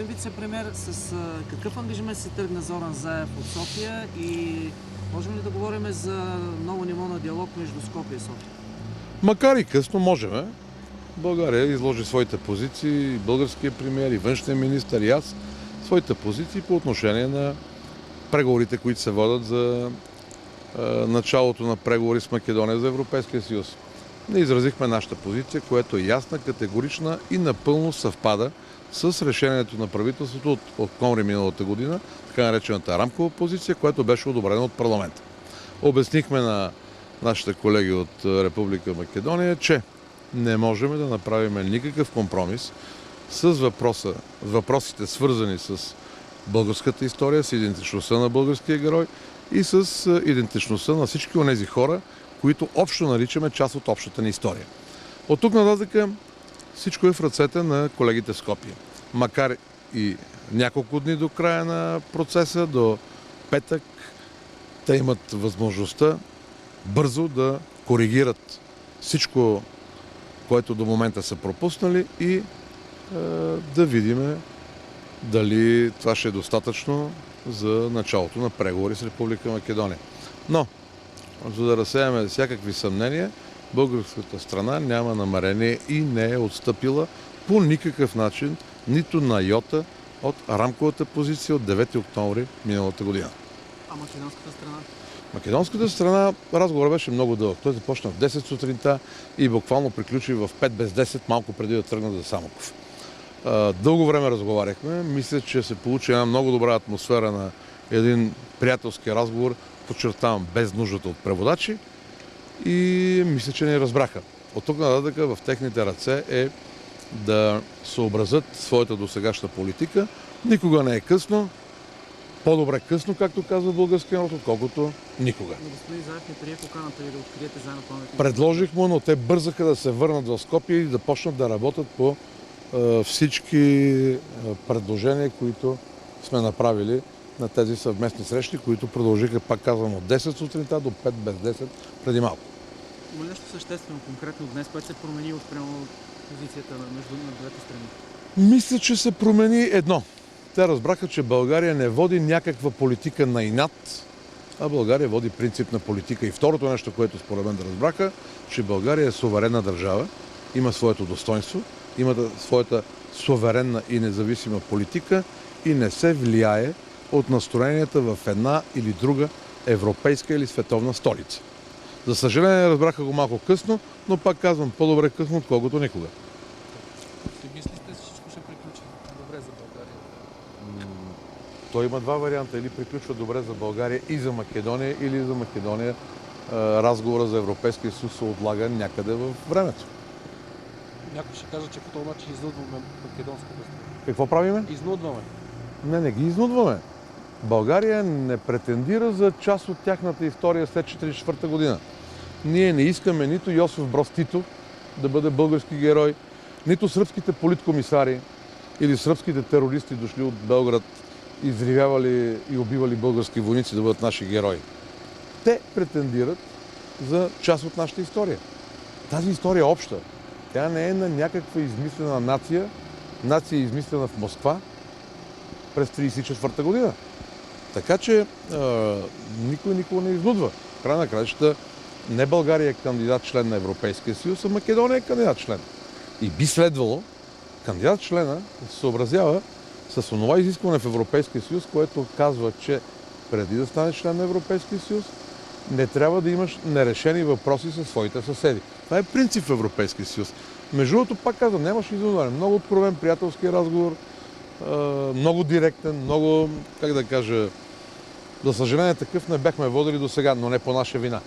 Вице-премиер, с какъв ангажимент се тръгна Зоран Заев от София и можем ли да говорим за ново ниво на диалог между Скопие и София? Макар и късно, можем. България изложи своите позиции, българския премиер, и външния министър, и аз, своите позиции по отношение на преговорите, които се водят за началото на преговори с Македония за Европейския съюз. Не изразихме нашата позиция, която е ясна, категорична и напълно съвпада с решението на правителството от октомври миналата година, така наречената рамкова позиция, която беше одобрена от парламента. Обяснихме на нашите колеги от Република Македония, че не можем да направим никакъв компромис с въпросите, свързани с българската история, с идентичността на българския герой и с идентичността на всички онези хора, които общо наричаме част от общата ни история. От тук нататък всичко е в ръцете на колегите в Скопие. Макар и няколко дни до края на процеса, до петък, те имат възможността бързо да коригират всичко, което до момента са пропуснали, и да видим дали това ще е достатъчно за началото на преговори с Република Македония. Но, за да разсеяме всякакви съмнения, българската страна няма намерение и не е отстъпила по никакъв начин, нито на йота, от рамковата позиция от 9 октомври миналата година. А македонската страна? Македонската страна, разговорът беше много дълъг. Той започна в 10 сутринта и буквално приключи в 5 без 10, малко преди да тръгна за Самоков. Дълго време разговаряхме. Мисля, че се получи една много добра атмосфера на един приятелски разговор, подчертавам, без нуждата от преводачи, и мисля, че не разбраха. От тук нататък в техните ръце е да съобразят своята досегашна политика. Никога не е късно. По-добре късно, както казва българския народ, отколкото никога. Но господин Заев не прие поканата и да откриете заедно паметник. Предложих му, но те бързаха да се върнат в Скопие и да почнат да работят по всички предложения, които сме направили на тези съвместни срещи, които продължиха, пак казвам, от 10 сутринта до 5 без 10 преди малко. Има ли нещо съществено, конкретно днес, което се промени спрямо позицията между двете страни? Мисля, че се промени едно. Те разбраха, че България не води някаква политика на инат, а България води принципна политика. И второто нещо, което според мен да разбраха, че България е суверенна държава, има своето достоинство, има своята суверенна и независима политика и не се влияе от настроенията в една или друга европейска или световна столица. За съжаление, разбраха го малко късно, но пак казвам, по-добре късно, отколкото никога. Си мислите, че всичко ще приключи добре за България? Той има два варианта. Или приключва добре за България и за Македония, или за Македония разговора за Европейския съюз се отлага някъде във времето. Някой ще каже, че по този начин изнудваме македонската страна. Какво правиме? Изнудваме. Не ги изнудваме. България не претендира за част от тяхната история след 1944 година. Ние не искаме нито Йосиф Броз Тито да бъде български герой, нито сръбските политкомисари или сръбските терористи, дошли от Белград, изривявали и убивали български войници, да бъдат наши герои. Те претендират за част от нашата история. Тази история е обща. Тя не е на някаква измислена нация. Нация е измислена в Москва през 1934 година. Така че никой никого не изнудва. В край на краищата не България е кандидат член на Европейския съюз, а Македония е кандидат член. И би следвало кандидат члена да се съобразява с онова изискване в Европейския съюз, което казва, че преди да стане член на Европейския съюз, не трябва да имаш нерешени въпроси със своите съседи. Това е принцип в Европейския съюз. Между другото, пак казвам, нямаше изнудване. Много откровен приятелски разговор, много директен, много, как да кажа, за съжаление такъв не бяхме водили до сега, но не по наша вина.